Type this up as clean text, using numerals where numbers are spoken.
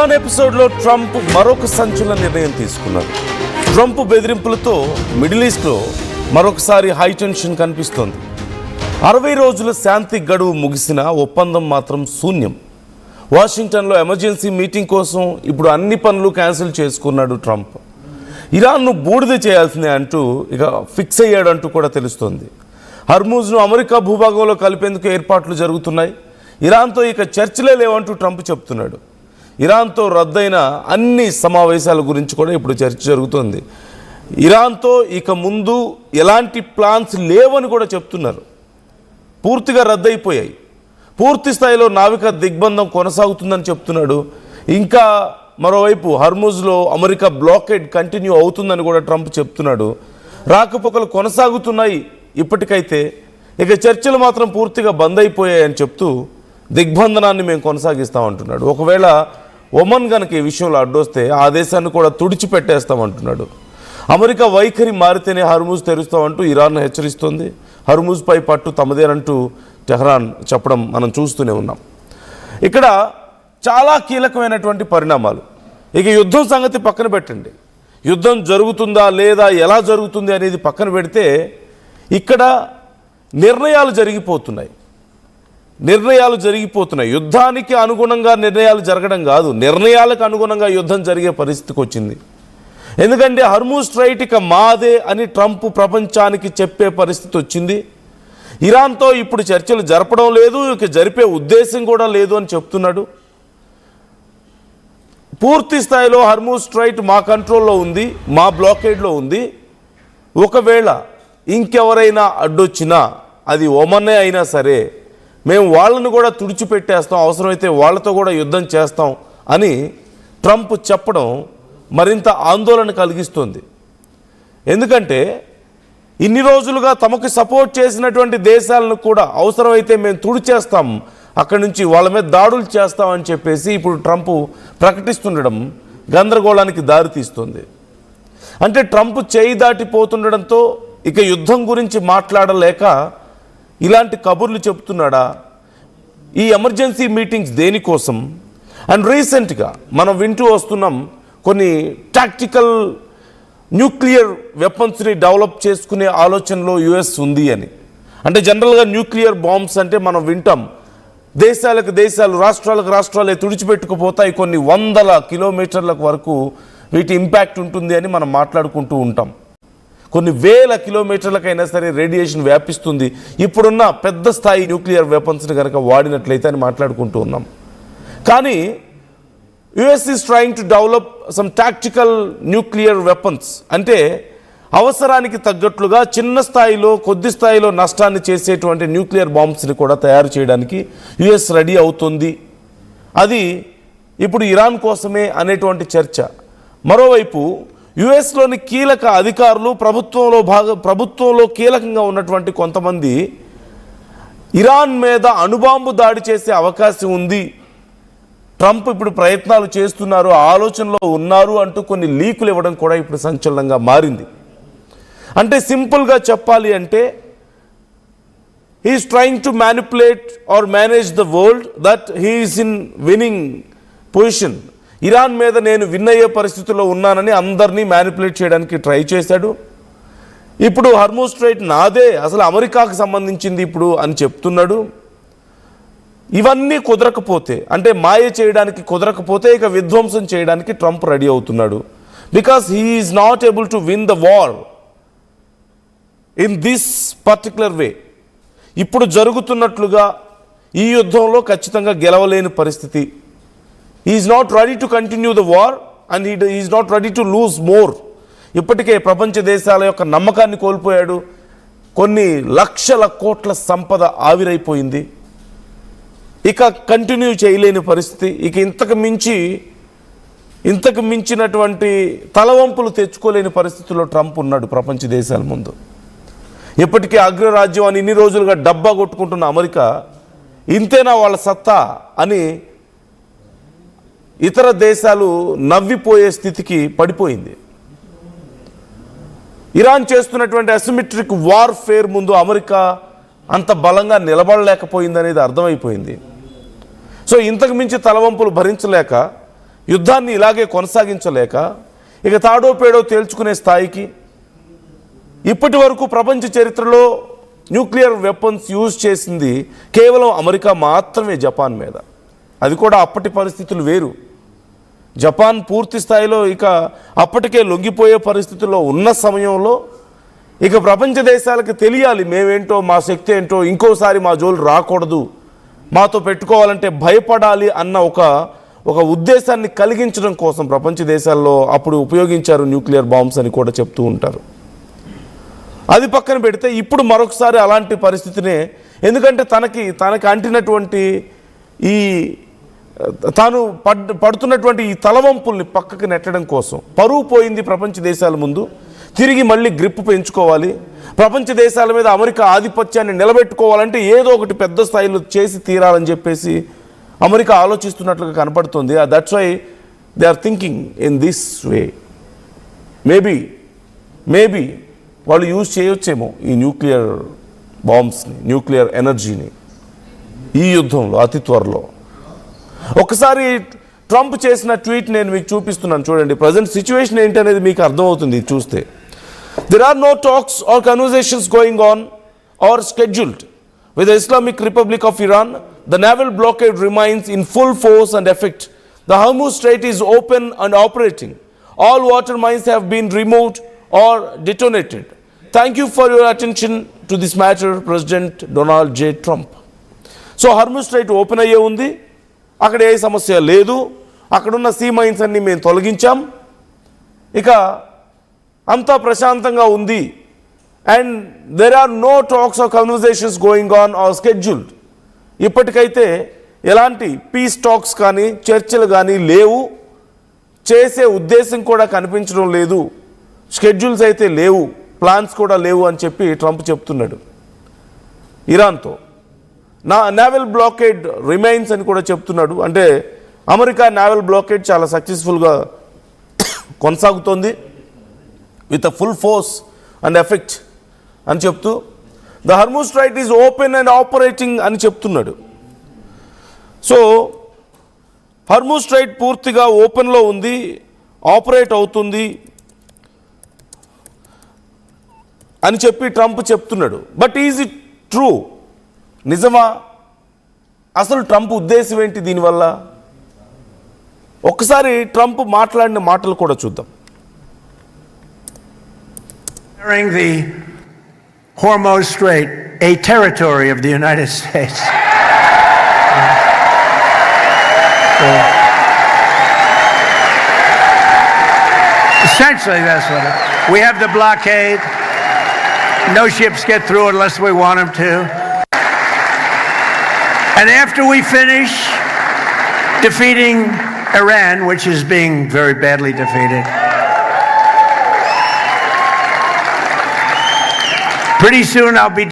Iran ఎపిసోడ్లో Trump మరొక సంచలన నిర్ణయం తీసుకున్నారు. ట్రంప్ బెదిరింపులతో మిడిల్ ఈస్ట్లో మరొకసారి హై టెన్షన్ కనిపిస్తోంది. 60 రోజుల శాంతి గడువు ముగిసిన ఒప్పందం మాత్రం శూన్యం. వాషింగ్టన్లో ఎమర్జెన్సీ మీటింగ్ కోసం ఇప్పుడు అన్ని పనులు క్యాన్సిల్ చేసుకున్నాడు ట్రంప్. ఇరాన్ను బూడిద చేయాల్సిందే అంటూ ఇక ఫిక్స్ అయ్యాడంటూ కూడా తెలుస్తోంది. హర్మూజ్ను అమెరికా భూభాగంలో కలిపేందుకు ఏర్పాట్లు జరుగుతున్నాయి. ఇరాన్తో ఇక చర్చలే లేవంటూ ట్రంప్ చెప్తున్నాడు. ఇరాన్తో రద్దయిన అన్ని సమావేశాల గురించి కూడా ఇప్పుడు చర్చ జరుగుతోంది. ఇరాన్తో ఇక ముందు ఎలాంటి ప్లాన్స్ లేవని కూడా చెప్తున్నారు. పూర్తిగా రద్దయిపోయాయి. పూర్తి స్థాయిలో నావికా దిగ్బంధం కొనసాగుతుందని చెప్తున్నాడు. ఇంకా మరోవైపు హర్మూజ్లో అమెరికా బ్లాకేడ్ కంటిన్యూ అవుతుందని కూడా ట్రంప్ చెప్తున్నాడు. రాకపోకలు కొనసాగుతున్నాయి ఇప్పటికైతే, ఇక చర్చలు మాత్రం పూర్తిగా బంద్ అయిపోయాయని చెప్తూ దిగ్బంధనాన్ని మేము కొనసాగిస్తామంటున్నాడు. ఒకవేళ ఒమన్ కనుక ఈ విషయంలో అడ్డొస్తే ఆ దేశాన్ని కూడా తుడిచిపెట్టేస్తామంటున్నాడు. అమెరికా వైఖరి మారితేనే హర్మూజ్ తెరుస్తామంటూ ఇరాన్ హెచ్చరిస్తోంది. హర్మూజ్పై పట్టు తమదేనంటూ టెహ్రాన్ చెప్పడం మనం చూస్తూనే ఉన్నాం. ఇక్కడ చాలా కీలకమైనటువంటి పరిణామాలు. ఇక యుద్ధం సంగతి పక్కన పెట్టండి. యుద్ధం జరుగుతుందా లేదా, ఎలా జరుగుతుంది అనేది పక్కన పెడితే ఇక్కడ నిర్ణయాలు జరిగిపోతున్నాయి. యుద్ధానికి అనుగుణంగా నిర్ణయాలు జరగడం కాదు, నిర్ణయాలకు అనుగుణంగా యుద్ధం జరిగే పరిస్థితికి వచ్చింది. ఎందుకంటే హర్మూజ్ స్ట్రైట్ ఇక మాదే అని ట్రంప్ ప్రపంచానికి చెప్పే పరిస్థితి వచ్చింది. ఇరాన్తో ఇప్పుడు చర్చలు జరపడం లేదు, ఇక జరిపే ఉద్దేశం కూడా లేదు అని చెప్తున్నాడు. పూర్తి స్థాయిలో హర్మూజ్ స్ట్రైట్ మా కంట్రోల్లో ఉంది, మా బ్లాకేడ్లో ఉంది. ఒకవేళ ఇంకెవరైనా అడ్డొచ్చినా, అది ఒమన్నే అయినా సరే, మేము వాళ్ళను కూడా తుడిచిపెట్టేస్తాం, అవసరమైతే వాళ్ళతో కూడా యుద్ధం చేస్తాం అని ట్రంప్ చెప్పడం మరింత ఆందోళన కలిగిస్తుంది. ఎందుకంటే ఇన్ని రోజులుగా తమకు సపోర్ట్ చేసినటువంటి దేశాలను కూడా అవసరమైతే మేము తుడిచేస్తాం, అక్కడి నుంచి వాళ్ళ మీద దాడులు చేస్తామని చెప్పేసి ఇప్పుడు ట్రంప్ ప్రకటిస్తుండడం గందరగోళానికి దారితీస్తుంది. అంటే ట్రంప్ చేయి దాటిపోతుండడంతో ఇక యుద్ధం గురించి మాట్లాడలేక ఇలాంటి కబుర్లు చెప్తున్నాడా? ఈ ఎమర్జెన్సీ మీటింగ్స్ దేనికోసం? అండ్ రీసెంట్గా మనం వింటూ వస్తున్నాం కొన్ని టాక్టికల్ న్యూక్లియర్ వెపన్స్ని డెవలప్ చేసుకునే ఆలోచనలో యుఎస్ ఉంది అని. అంటే జనరల్గా న్యూక్లియర్ బాంబ్స్ అంటే మనం వింటాం, దేశాలకు దేశాలు, రాష్ట్రాలకు రాష్ట్రాలే తుడిచిపెట్టుకుపోతాయి, కొన్ని వందల కిలోమీటర్లకు వరకు వీటి ఇంపాక్ట్ ఉంటుంది అని మనం మాట్లాడుకుంటూ ఉంటాం. కొన్ని వేల కిలోమీటర్లకైనా సరే రేడియేషన్ వ్యాపిస్తుంది ఇప్పుడున్న పెద్ద స్థాయి న్యూక్లియర్ వెపన్స్ని కనుక వాడినట్లయితే అని మాట్లాడుకుంటూ ఉన్నాం. కానీ US is trying to develop some tactical nuclear weapons. అంటే అవసరానికి తగ్గట్లుగా చిన్న స్థాయిలో, కొద్ది స్థాయిలో నష్టాన్ని చేసేటువంటి న్యూక్లియర్ బాంబ్స్ని కూడా తయారు చేయడానికి యుఎస్ రెడీ అవుతుంది. అది ఇప్పుడు ఇరాన్ కోసమే అనేటువంటి చర్చ. మరోవైపు యుఎస్లోని కీలక అధికారులు, ప్రభుత్వంలో కీలకంగా ఉన్నటువంటి కొంతమంది ఇరాన్ మీద అణుబాంబు దాడి చేసే అవకాశం ఉంది, ట్రంప్ ఇప్పుడు ప్రయత్నాలు చేస్తున్నారు, ఆలోచనలో ఉన్నారు అంటూ కొన్ని లీకులు ఇవ్వడం కూడా ఇప్పుడు సంచలనంగా మారింది. అంటే సింపుల్గా చెప్పాలి అంటే he's trying to manipulate or manage the world that he's in winning position. Iran మీద నేను విన్ అయ్యే పరిస్థితుల్లో ఉన్నానని అందరినీ మ్యానిపులేట్ చేయడానికి ట్రై చేశాడు. ఇప్పుడు హర్మూజ్ స్ట్రైట్ నాదే, అసలు అమెరికాకు సంబంధించింది ఇప్పుడు అని చెప్తున్నాడు. ఇవన్నీ కుదరకపోతే, అంటే మాయ చేయడానికి కుదరకపోతే ఇక విధ్వంసం చేయడానికి ట్రంప్ రెడీ అవుతున్నాడు. Because he is not able to win the war in this particular way. ఇప్పుడు జరుగుతున్నట్లుగా ఈ యుద్ధంలో ఖచ్చితంగా గెలవలేని పరిస్థితి. He is not ready to continue the war and he is not ready to lose more. ఇప్పటికే ప్రపంచ దేశాల యొక్క నమ్మకాన్ని కోల్పోయాడు. కొన్ని లక్షల కోట్ల సంపద ఆవిరైపోయింది. ఇక కంటిన్యూ చేయలేని పరిస్థితి. ఇక ఇంతకు మించినటువంటి తలవంపులు తెచ్చుకోలేని పరిస్థితుల్లో ట్రంప్ ఉన్నాడు ప్రపంచ దేశాల ముందు. ఇప్పటికే అగ్రరాజ్యం అని ఇన్ని రోజులుగా డబ్బా కొట్టుకుంటున్న అమెరికా ఇంతేనా వాళ్ళ సత్తా అని ఇతర దేశాలు నవ్విపోయే స్థితికి పడిపోయింది. ఇరాన్ చేస్తున్నటువంటి అసిమెట్రిక్ వార్ఫేర్ ముందు అమెరికా అంత బలంగా నిలబడలేకపోయింది అనేది అర్థమైపోయింది. సో ఇంతకు మించి తలవంపులు భరించలేక యుద్ధాన్ని ఇలాగే కొనసాగించలేక ఇక తాడో పేడో తేల్చుకునే స్థాయికి ఇప్పటి వరకు ప్రపంచ చరిత్రలో న్యూక్లియర్ వెపన్స్ యూజ్ చేసింది కేవలం అమెరికా మాత్రమే జపాన్ మీద. అది కూడా అప్పటి పరిస్థితులు వేరు. జపాన్ పూర్తి స్థాయిలో ఇక అప్పటికే లొంగిపోయే పరిస్థితుల్లో ఉన్న సమయంలో ఇక ప్రపంచ దేశాలకు తెలియాలి మేమేంటో, మా శక్తి ఏంటో, ఇంకోసారి మా జోలు రాకూడదు, మాతో పెట్టుకోవాలంటే భయపడాలి అన్న ఒక ఉద్దేశాన్ని కలిగించడం కోసం ప్రపంచ దేశాల్లో అప్పుడు ఉపయోగించారు న్యూక్లియర్ బాంబ్స్ అని కూడా చెప్తూ ఉంటారు. అది పక్కన పెడితే ఇప్పుడు మరొకసారి అలాంటి పరిస్థితినే, ఎందుకంటే తనకి అంటినటువంటి ఈ తాను పడుతున్నటువంటి ఈ తలవంపుల్ని పక్కకి నెట్టడం కోసం పరువు పోయింది ప్రపంచ దేశాల ముందు. తిరిగి మళ్ళీ గ్రిప్ పెంచుకోవాలి, ప్రపంచ దేశాల మీద అమెరికా ఆధిపత్యాన్ని నిలబెట్టుకోవాలంటే ఏదో ఒకటి పెద్ద స్థాయిలో చేసి తీరాలని చెప్పేసి అమెరికా ఆలోచిస్తున్నట్లుగా కనపడుతుంది. That's why they are thinking in this way. Maybe వాళ్ళు యూజ్ చేయొచ్చేమో ఈ న్యూక్లియర్ బాంబ్స్ని, న్యూక్లియర్ ఎనర్జీని ఈ యుద్ధంలో అతి త్వరలో. ఒకసారి ట్రంప్ చేసిన ట్వీట్ నేను మీకు చూపిస్తున్నాను, చూడండి. ప్రజెంట్ సిచ్యువేషన్ ఏంటనేది మీకు అర్థమవుతుంది చూస్తే. There are no talks or conversations going on or scheduled with the Islamic Republic of Iran. The naval blockade remains in full force and effect. The Hormuz Strait is open and operating. All water mines have been removed or detonated. Thank you for your attention to this matter, President Donald J. Trump. So Hormuz Strait open అయ్యే ఉంది, అక్కడ ఏ సమస్య లేదు, అక్కడున్న see mines అన్ని మేము తొలగించాం, ఇక అంతా ప్రశాంతంగా ఉంది. And there are no talks or conversations going on or scheduled. ఇప్పటికైతే ఎలాంటి పీస్ టాక్స్ కానీ చర్చలు కానీ లేవు, చేసే ఉద్దేశం కూడా కనిపించడం లేదు, షెడ్యూల్స్ అయితే లేవు, ప్లాన్స్ కూడా లేవు అని చెప్పి ట్రంప్ చెప్తున్నాడు. ఇరాన్తో నావల్ బ్లాకేడ్ రిమైన్స్ అని కూడా చెప్తున్నాడు. అంటే అమెరికా నావల్ బ్లాకేడ్ చాలా సక్సెస్ఫుల్గా కొనసాగుతోంది with a full force and effect అని చెప్తూ the Hormuz straight is open and operating అని చెప్తున్నాడు. సో హర్మూజ్ స్ట్రైట్ పూర్తిగా ఓపెన్లో ఉంది, ఆపరేట్ అవుతుంది అని చెప్పి ట్రంప్ చెప్తున్నాడు. But is it true? నిజమా? అసలు ట్రంప్ ఉద్దేశం ఏంటి దీనివల్ల? ఒక్కసారి ట్రంప్ మాట్లాడిన మాటలు కూడా చూద్దాం. The Hormuz Strait, a territory of the United States. Essentially, that's what it is. We have the blockade. No ships get through unless we want them to. And after we finish defeating Iran, which is being very badly defeated, pretty soon I'll be